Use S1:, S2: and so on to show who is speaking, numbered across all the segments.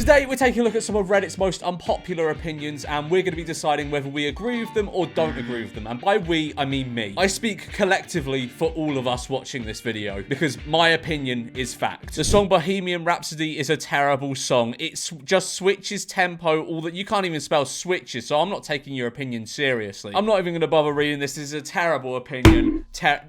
S1: Today, we're taking a look at some of Reddit's most unpopular opinions, and we're going to be deciding whether we agree with them or don't agree with them. And by we, I mean me. I speak collectively for all of us watching this video, because my opinion is fact. The song Bohemian Rhapsody is a terrible song. It just switches tempo, all that. You can't even spell switches, so I'm not taking your opinion seriously. I'm not even going to bother reading this. This is a terrible opinion.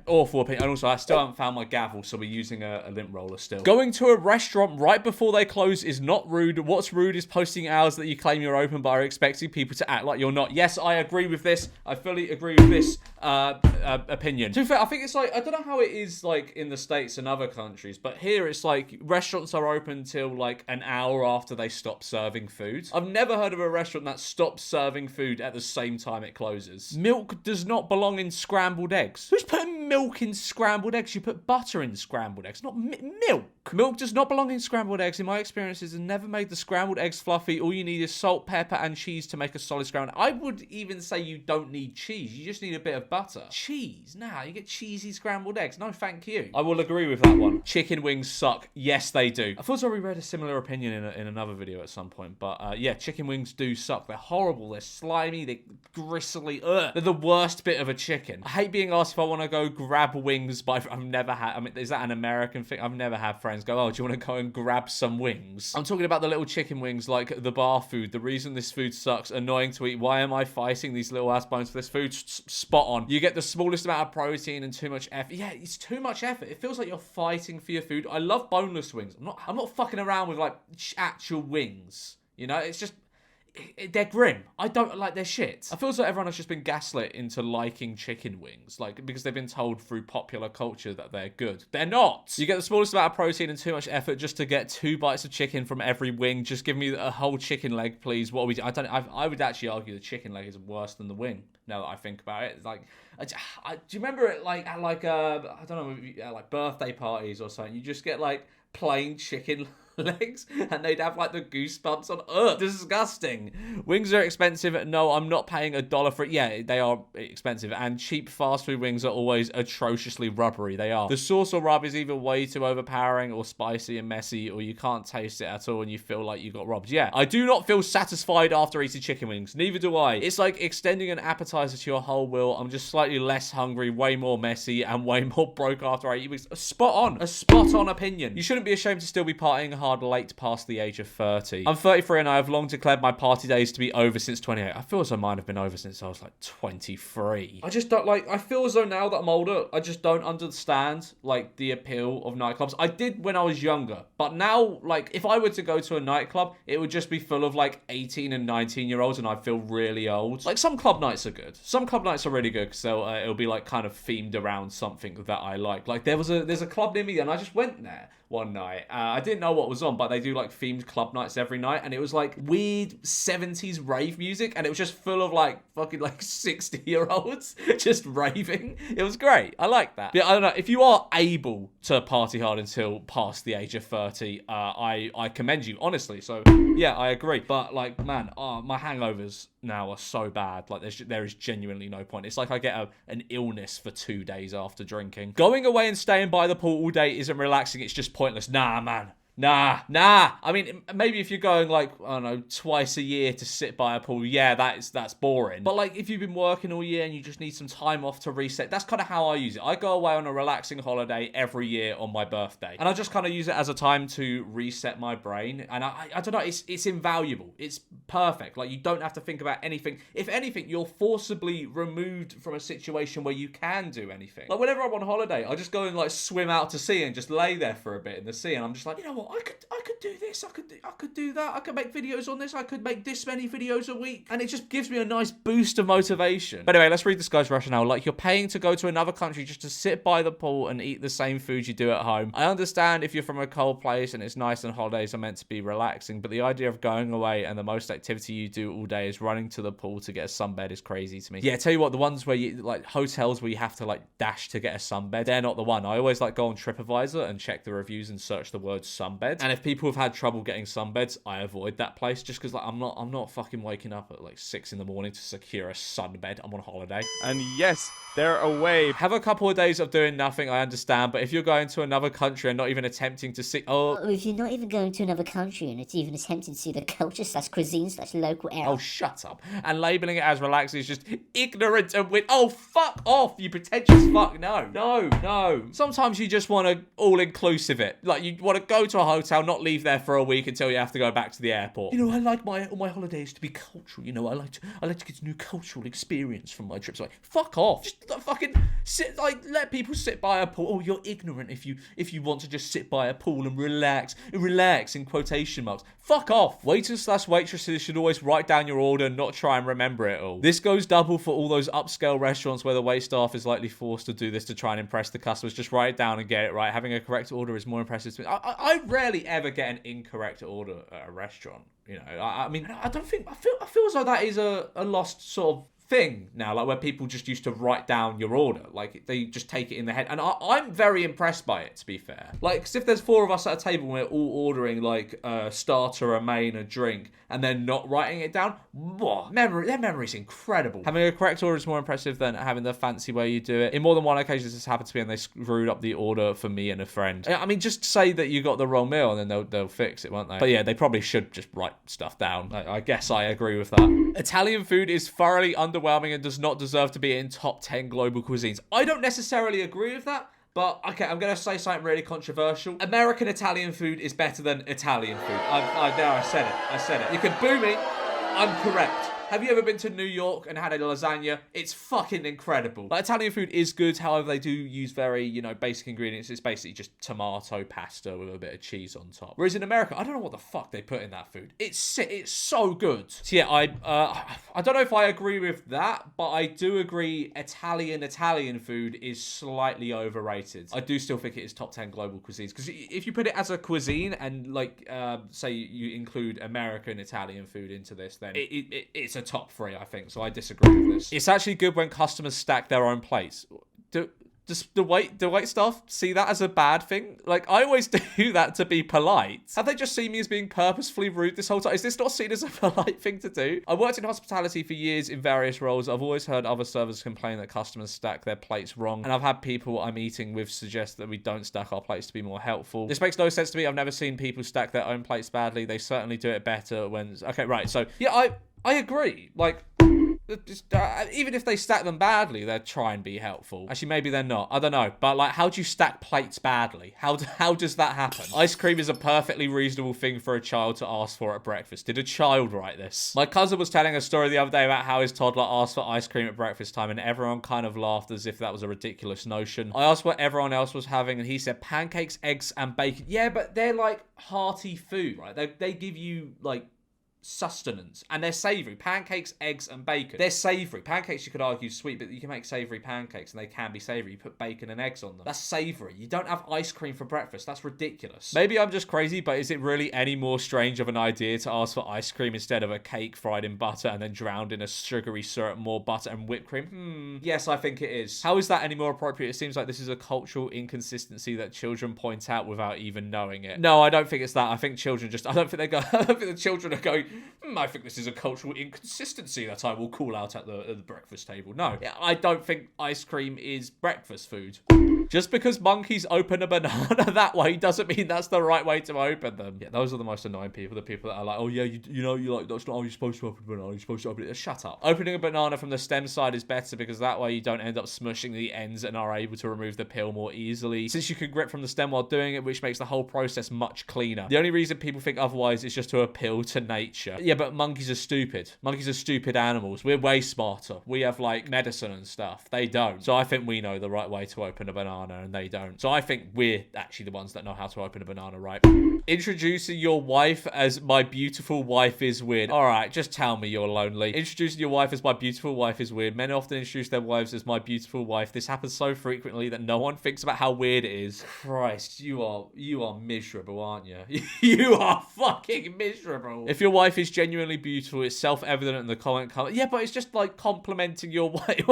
S1: Awful opinion. And also, I still haven't found my gavel, so we're using a lint roller still. Going to a restaurant right before they close is not rude. What's rude is posting hours that you claim you're open but are expecting people to act like you're not. Yes, I agree with this. I fully agree with this opinion. To be fair, I think it's like, I don't know how it is like in the States and other countries, but here it's like restaurants are open till like an hour after they stop serving food. I've never heard of a restaurant that stops serving food at the same time it closes. Milk does not belong in scrambled eggs. Who's putting milk in scrambled eggs? You put butter in scrambled eggs, not milk. Milk does not belong in scrambled eggs. In my experiences, and never made the scrambled eggs fluffy. All you need is salt, pepper, and cheese to make a solid scrambled. I would even say you don't need cheese. You just need a bit of butter. Cheese? Nah, you get cheesy scrambled eggs. No, thank you. I will agree with that one. Chicken wings suck. Yes, they do. I thought I read a similar opinion in another video at some point, but yeah, chicken wings do suck. They're horrible. They're slimy. They're gristly. Ugh. They're the worst bit of a chicken. I hate being asked if I want to go grab wings, but I've never had. I mean, is that an American thing? I've never had friends go, oh, do you want to go and grab some wings? I'm talking about the little chicken wings, like the bar food. The reason this food sucks, annoying to eat. Why am I fighting these little ass bones for this food? Spot on. You get the smallest amount of protein and too much effort. Yeah, it's too much effort. It feels like you're fighting for your food. I love boneless wings. I'm not fucking around with like actual wings. You know, it's just, they're grim. I don't like their shit. I feel as though everyone has just been gaslit into liking chicken wings, like because they've been told through popular culture that they're good. They're not. You get the smallest amount of protein and too much effort just to get 2 bites of chicken from every wing. Just give me a whole chicken leg, please. What are we? I would actually argue the chicken leg is worse than the wing. Now that I think about it, it's like, do you remember it like at like I don't know, like birthday parties or something? You just get like plain chicken legs and they'd have like the goosebumps on. Ugh, disgusting. Wings are expensive. No, I'm not paying $1 for it. Yeah, they are expensive, and cheap fast food wings are always atrociously rubbery. They are. The sauce or rub is either way too overpowering or spicy and messy, or you can't taste it at all and you feel like you got robbed. Yeah, I do not feel satisfied after eating chicken wings. Neither do I. It's like extending an appetizer to your whole meal. I'm just slightly less hungry, way more messy, and way more broke after I eat wings. A spot on opinion. You shouldn't be ashamed to still be partying hard late past the age of 30. I'm 33 and I have long declared my party days to be over since 28. I feel as though mine have been over since I was like 23. I just don't like, I feel as though now that I'm older, I just don't understand like the appeal of nightclubs. I did when I was younger, but now like if I were to go to a nightclub, it would just be full of like 18 and 19 year olds and I'd feel really old. Like some club nights are good. Some club nights are really good because it'll be like kind of themed around something that I like. Like there's a club near me and I just went there one night. I didn't know what was on, but they do like themed club nights every night, and it was like weird 70s rave music, and it was just full of like fucking like 60-year-olds just raving. It was great. I like that. Yeah, I don't know, if you are able to party hard until past the age of 30, I commend you, honestly. So yeah, I agree. But like, man, my hangovers now are so bad. Like there is genuinely no point. It's like I get an illness for 2 days after drinking. Going away and staying by the pool all day isn't relaxing. It's just pointless. Nah, man. Nah. I mean, maybe if you're going like, I don't know, twice a year to sit by a pool, yeah, that's boring. But like if you've been working all year and you just need some time off to reset, that's kind of how I use it. I go away on a relaxing holiday every year on my birthday, and I just kind of use it as a time to reset my brain. And I don't know, it's invaluable. It's perfect. Like you don't have to think about anything. If anything, you're forcibly removed from a situation where you can do anything. Like whenever I'm on holiday, I just go and like swim out to sea and just lay there for a bit in the sea, and I'm just like, you know what? I could do this. I could do that. I could make videos on this. I could make this many videos a week, and it just gives me a nice boost of motivation. But anyway, let's read this guy's rationale. Like, you're paying to go to another country just to sit by the pool and eat the same food you do at home. I understand if you're from a cold place and it's nice and holidays are meant to be relaxing, but the idea of going away and the most activity you do all day is running to the pool to get a sunbed is crazy to me. Yeah, tell you what, the ones where you like hotels where you have to like dash to get a sunbed, they're not the one. I always like go on TripAdvisor and check the reviews and search the word sunbed sunbeds. And if people have had trouble getting sunbeds, I avoid that place just because like I'm not fucking waking up at like 6 in the morning to secure a sunbed. I'm on holiday.
S2: And yes, they're away.
S1: Have a couple of days of doing nothing, I understand, but if you're going to another country and not even attempting to see...
S3: if you're not even going to another country and it's even attempting to see the culture / cuisine / local area...
S1: Oh, shut up. And labelling it as relaxing is just ignorant and wit. Oh, fuck off, you pretentious fuck. No. Sometimes you just want to all-inclusive it. Like, you want to go to a hotel, not leave there for a week until you have to go back to the airport. You know, I like all my holidays to be cultural. You know, I like to get a new cultural experience from my trips. Like, fuck off. Just fucking sit, like, let people sit by a pool. Oh, you're ignorant if you want to just sit by a pool and relax in quotation marks. Fuck off. Waiters / waitresses should always write down your order and not try and remember it all. This goes double for all those upscale restaurants where the waitstaff is likely forced to do this to try and impress the customers. Just write it down and get it right. Having a correct order is more impressive to me. I rarely ever get an incorrect order at a restaurant. You know, I mean, I don't think, I feel as though that is a lost sort of thing now, like where people just used to write down your order, like they just take it in their head, and I'm very impressed by it, to be fair. Like, cause if there's 4 of us at a table and we're all ordering like a starter, a main, a drink, and then not writing it down, their memory's incredible. Having a correct order is more impressive than having the fancy way you do it. In more than one occasion this has happened to me and they screwed up the order for me and a friend. I mean, just say that you got the wrong meal and then they'll fix it, won't they? But yeah, they probably should just write stuff down. I guess I agree with that. Italian food is thoroughly underwhelming and does not deserve to be in top 10 global cuisines. I don't necessarily agree with that, but okay, I'm going to say something really controversial. American Italian food is better than Italian food. I said it. You can boo me. I'm correct. Have you ever been to New York and had a lasagna? It's fucking incredible. Like, Italian food is good, however, they do use very, you know, basic ingredients. It's basically just tomato pasta with a bit of cheese on top. Whereas in America, I don't know what the fuck they put in that food. It's so good. So yeah, I don't know if I agree with that, but I do agree Italian food is slightly overrated. I do still think it is top 10 global cuisines, because if you put it as a cuisine and like, say you include American Italian food into this, then it's a top 3, I think, so I disagree with this. It's actually good when customers stack their own plates. Does the wait staff see that as a bad thing? Like, I always do that to be polite. Have they just seen me as being purposefully rude this whole time? Is this not seen as a polite thing to do? I worked in hospitality for years in various roles. I've always heard other servers complain that customers stack their plates wrong, and I've had people I'm eating with suggest that we don't stack our plates to be more helpful. This makes no sense to me. I've never seen people stack their own plates badly. They certainly do it better when... Okay, right, so, yeah, I agree. Like... even if they stack them badly, they'll try and be helpful. Actually, maybe they're not. I don't know. But, like, how do you stack plates badly? How does that happen? Ice cream is a perfectly reasonable thing for a child to ask for at breakfast. Did a child write this? My cousin was telling a story the other day about how his toddler asked for ice cream at breakfast time, and everyone kind of laughed as if that was a ridiculous notion. I asked what everyone else was having, and he said pancakes, eggs, and bacon. Yeah, but they're, like, hearty food, right? They give you, like, sustenance, and they're savory. Pancakes, eggs, and bacon, they're savory. Pancakes, you could argue sweet, but you can make savory pancakes and they can be savory. You put bacon and eggs on them, that's savory. You don't have ice cream for breakfast. That's ridiculous. Maybe I'm just crazy, but is it really any more strange of an idea to ask for ice cream instead of a cake fried in butter and then drowned in a sugary syrup, more butter and whipped cream? Yes, I think it is. How is that any more appropriate? It seems like this is a cultural inconsistency that children point out without even knowing it. No, I don't think it's that. I think children just, I don't think the children are going, I think this is a cultural inconsistency that I will call out at the breakfast table. No, I don't think ice cream is breakfast food. Just because monkeys open a banana that way doesn't mean that's the right way to open them. Yeah, those are the most annoying people. The people that are like, oh yeah, you know, you're like, that's not how you're supposed to open a banana. You're supposed to open it. Shut up. Opening a banana from the stem side is better because that way you don't end up smushing the ends and are able to remove the peel more easily, since you can grip from the stem while doing it, which makes the whole process much cleaner. The only reason people think otherwise is just to appeal to nature. Yeah, but monkeys are stupid. Monkeys are stupid animals. We're way smarter. We have like medicine and stuff. They don't. So I think we know the right way to open a banana and they don't. So I think we're actually the ones that know how to open a banana right. Introducing your wife as my beautiful wife is weird. Alright, just tell me you're lonely. Introducing your wife as my beautiful wife is weird. Men often introduce their wives as my beautiful wife. This happens so frequently that no one thinks about how weird it is. Christ, you are miserable, aren't you? You are fucking miserable. If your wife is genuinely beautiful, it's self-evident in the comment. Yeah, but it's just like complimenting your wife.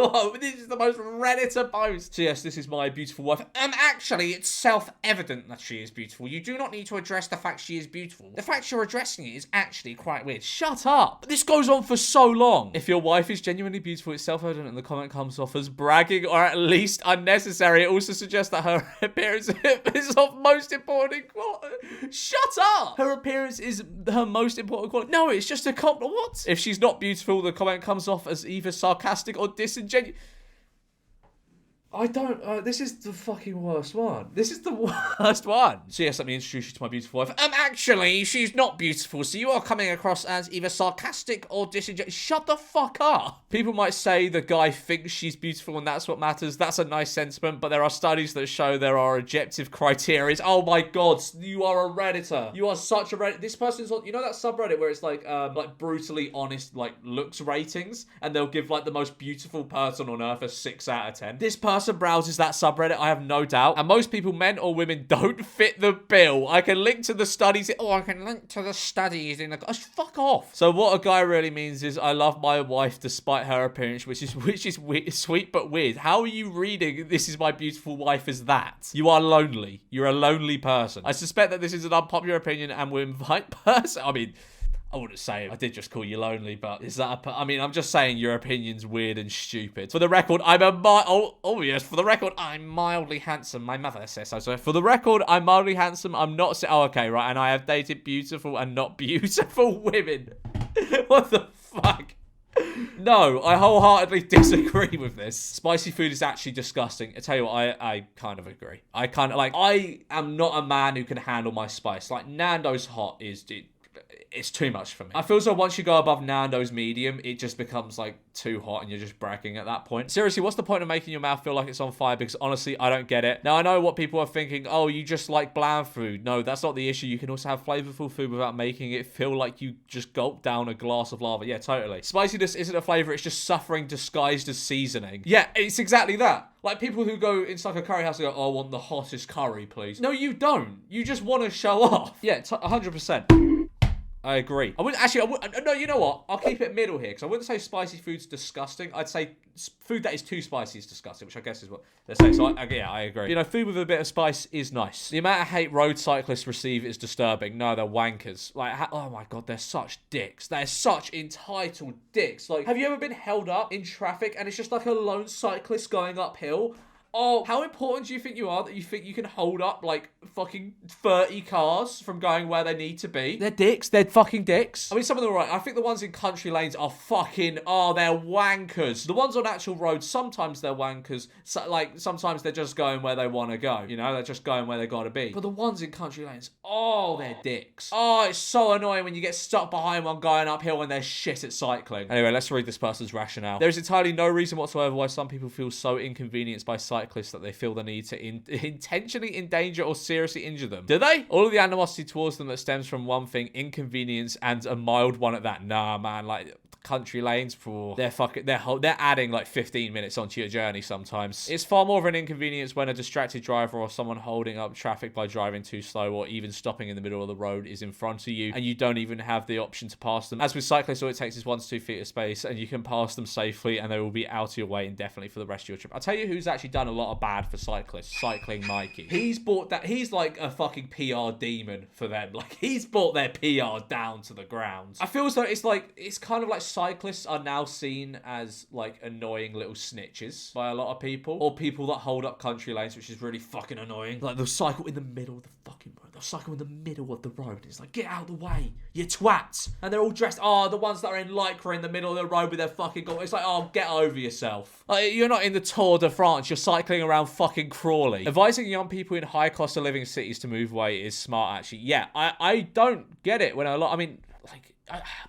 S1: Oh, this is the most Redditor post. So yes, this is my beautiful wife. Actually, it's self-evident that she is beautiful. You do not need to address the fact she is beautiful. The fact you're addressing it is actually quite weird. Shut up. This goes on for so long. If your wife is genuinely beautiful, it's self-evident and the comment comes off as bragging or at least unnecessary. It also suggests that her appearance is of most important quality. Shut up. Her appearance is her most important quality. No, it's just a compliment. What? If she's not beautiful, the comment comes off as either sarcastic or disingenuous. I don't, this is the fucking worst one. This is the worst one. So yes, let me introduce you to my beautiful wife. Actually, she's not beautiful, so you are coming across as either sarcastic or disingenuous. Shut the fuck up. People might say the guy thinks she's beautiful and that's what matters. That's a nice sentiment, but there are studies that show there are objective criteria. Oh my god, you are a Redditor. You are such a Redditor. This person's on, you know that subreddit where it's like brutally honest, like, looks ratings, and they'll give, like, the most beautiful person on earth a 6 out of 10. This person browses that subreddit, I have no doubt. And most people, men or women, don't fit the bill. I can link to the studies. Oh, I can link to the studies in the... Oh, fuck off. So what a guy really means is, I love my wife despite her appearance, which is weird, sweet but weird. How are you reading "this is my beautiful wife" as that? You are lonely. You're a lonely person. I suspect that this is an unpopular opinion and will invite person... I mean... I wouldn't say it. I did just call you lonely, but is that I mean, I'm just saying your opinion's weird and stupid. For the record, I'm yes, for the record, I'm mildly handsome. My mother says so. So for the record, I'm mildly handsome. I'm not... Oh, okay, right. And I have dated beautiful and not beautiful women. What the fuck? No, I wholeheartedly disagree with this. Spicy food is actually disgusting. I tell you what, I kind of agree. I am not a man who can handle my spice. Like, Nando's hot is... It's too much for me. I feel as though once you go above Nando's medium, it just becomes, like, too hot and you're just bragging at that point. Seriously, what's the point of making your mouth feel like it's on fire? Because honestly, I don't get it. Now, I know what people are thinking. Oh, you just like bland food. No, that's not the issue. You can also have flavorful food without making it feel like you just gulp down a glass of lava. Yeah, totally. Spiciness isn't a flavor. It's just suffering disguised as seasoning. Yeah, it's exactly that. Like, people who go into, like, a curry house and go, oh, I want the hottest curry, please. No, you don't. You just want to show off. Yeah, 100%. I agree. No, you know what? I'll keep it middle here, because I wouldn't say spicy food's disgusting. I'd say food that is too spicy is disgusting, which I guess is what they're saying. So, yeah, I agree. You know, food with a bit of spice is nice. The amount of hate road cyclists receive is disturbing. No, they're wankers. Like, oh my god, they're such dicks. They're such entitled dicks. Like, have you ever been held up in traffic and it's just like a lone cyclist going uphill? Oh, how important do you think you are that you think you can hold up, like, fucking 30 cars from going where they need to be? They're dicks. They're fucking dicks. I mean, some of them are right. I think the ones in country lanes are fucking... Oh, they're wankers. The ones on actual roads, sometimes they're wankers. So, like, sometimes they're just going where they want to go. You know, they're just going where they got to be. But the ones in country lanes, oh, they're dicks. Oh, it's so annoying when you get stuck behind one going uphill when they're shit at cycling. Anyway, let's read this person's rationale. There is entirely no reason whatsoever why some people feel so inconvenienced by cyclists that they feel the need to intentionally endanger or seriously injure them. Do they? All of the animosity towards them that stems from one thing, inconvenience, and a mild one at that. Nah, man, like... country lanes, they're adding like 15 minutes onto your journey sometimes. It's far more of an inconvenience when a distracted driver or someone holding up traffic by driving too slow or even stopping in the middle of the road is in front of you and you don't even have the option to pass them. As with cyclists, all it takes is 1 to 2 feet of space and you can pass them safely and they will be out of your way indefinitely for the rest of your trip. I'll tell you who's actually done a lot of bad for cyclists. Cycling Mikey. He's like a fucking PR demon for them. Like, he's brought their PR down to the ground. I feel as though it's kind of like cyclists are now seen as like annoying little snitches by a lot of people, or people that hold up country lanes, which is really fucking annoying. Like, they'll cycle in the middle of the fucking road. They'll cycle in the middle of the road. It's like, get out of the way, you twats. And they're all dressed, the ones that are in lycra in the middle of the road with their fucking it's like, oh, get over yourself. Like, you're not in the Tour de France, you're cycling around fucking Crawley. Advising young people in high cost of living cities to move away is smart, actually. Yeah, I don't get it when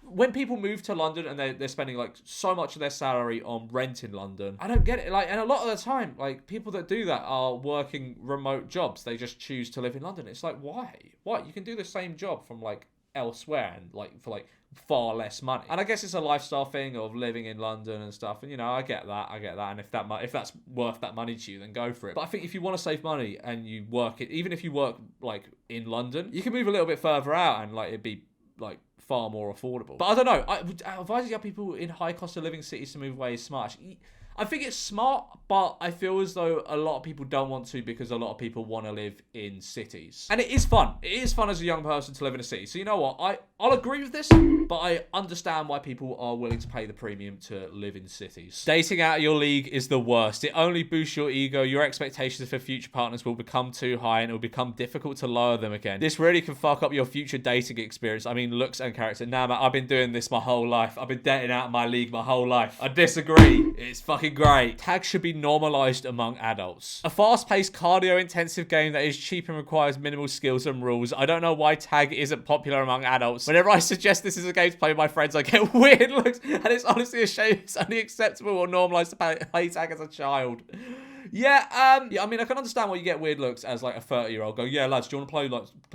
S1: when people move to London and they're spending like so much of their salary on rent in London, I don't get it. Like, and a lot of the time, like, people that do that are working remote jobs. They just choose to live in London. It's like, why? You can do the same job from like elsewhere and like for like far less money. And I guess it's a lifestyle thing of living in London and stuff. And you know, I get that. And if that's worth that money to you, then go for it. But I think if you want to save money and you work it, even if you work like in London, you can move a little bit further out and like it'd be like far more affordable. But I don't know. Advising young people in high cost of living cities to move away is smart. I think it's smart, but I feel as though a lot of people don't want to because a lot of people want to live in cities. And it is fun. It is fun as a young person to live in a city. So you know what? I'll agree with this, but I understand why people are willing to pay the premium to live in cities. Dating out of your league is the worst. It only boosts your ego. Your expectations for future partners will become too high and it will become difficult to lower them again. This really can fuck up your future dating experience. I mean, looks and character. Nah, man, I've been doing this my whole life. I've been dating out of my league my whole life. I disagree. It's fucking great. Tag should be normalized among adults. A fast-paced, cardio-intensive game that is cheap and requires minimal skills and rules. I don't know why tag isn't popular among adults. Whenever I suggest this is a game to play with my friends, I get weird looks, and it's honestly a shame it's only acceptable or normalized to play tag as a child. Yeah, I mean, I can understand why you get weird looks as like a 30-year-old go, yeah, lads, do you want to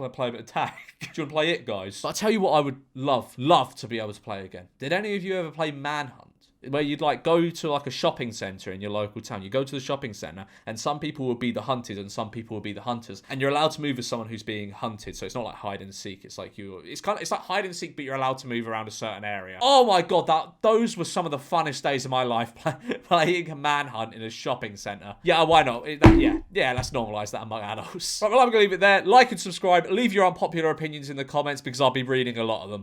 S1: play a bit of tag? Do you want to play it, guys? But I'll tell you what I would love to be able to play again. Did any of you ever play Manhunt? Where you'd like go to like a shopping centre in your local town. You go to the shopping centre and some people will be the hunted and some people will be the hunters. And you're allowed to move as someone who's being hunted. So it's not like hide and seek. It's like it's like hide and seek, but you're allowed to move around a certain area. Oh my God, those were some of the funnest days of my life playing a Manhunt in a shopping centre. Yeah, why not? Yeah, let's normalise that among adults. Right, well, I'm going to leave it there. Like and subscribe. Leave your unpopular opinions in the comments because I'll be reading a lot of them.